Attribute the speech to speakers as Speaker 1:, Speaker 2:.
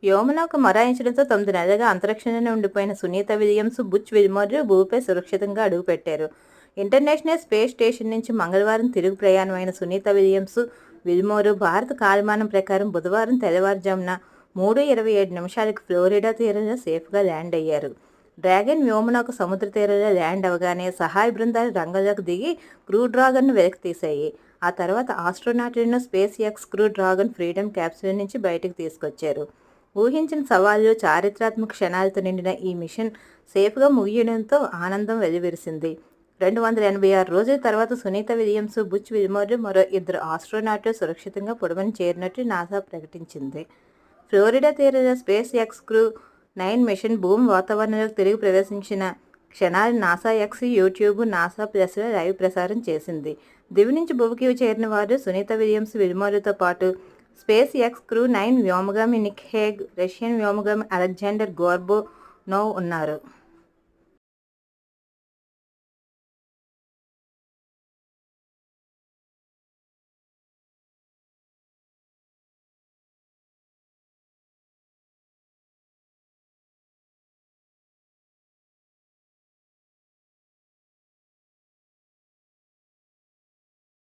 Speaker 1: వ్యోమనౌక మొరాయించడంతో 9 నెలలుగా అంతరిక్షంలోనే ఉండిపోయిన Sunitha Williams, Butch Wilmore భూమిపై సురక్షితంగా అడుగుపెట్టారు. ఇంటర్నేషనల్ స్పేస్ స్టేషన్ నుంచి మంగళవారం తిరుగు ప్రయాణమైన సునీత విల్మోర్ భారత కాలమానం ప్రకారం బుధవారం తెల్లవారుజామున 3:27 ఫ్లోరిడా తీరంలో సేఫ్గా ల్యాండ్ అయ్యారు. డ్రాగన్ వ్యోమనౌక సముద్ర తీరంలో ల్యాండ్ అవగానే సహాయ బృందాలు రంగంలోకి దిగి క్రూ డ్రాగన్ను వెలికి తీశాయి. ఆ తర్వాత ఆస్ట్రోనాట్లను SpaceX crew Dragon Freedom capsule నుంచి బయటకు తీసుకొచ్చారు. ఊహించిన సవాళ్లు, చారిత్రాత్మక క్షణాలతో నిండిన ఈ మిషన్ సేఫ్గా ముగియడంతో ఆనందం వెల్లివిరిసింది. 286 రోజుల తర్వాత సునీత విలియమ్స్, బుచ్ విల్మోర్ మరో 2 ఆస్ట్రోనాట్లు సురక్షితంగా పుడమని చేరినట్టు నాసా ప్రకటించింది. ఫ్లోరిడా తీరంలో స్పేస్ ఎక్స్ క్రూ 9 మిషన్ భూమి వాతావరణంలోకి తిరిగి ప్రవేశించిన క్షణాలు నాసా ఎక్స్, యూట్యూబ్, నాసా ప్లస్లో లైవ్ ప్రసారం చేసింది. దివి నుంచి భూమికి చేరిన వారు సునీత విల్మోర్తో పాటు స్పేస్ ఎక్స్ క్రూ 9 వ్యోమగామి నిక్ హేగ్, రష్యన్ వ్యోమగామి అలెగ్జాండర్ గోర్బోనోవ్ ఉన్నారు.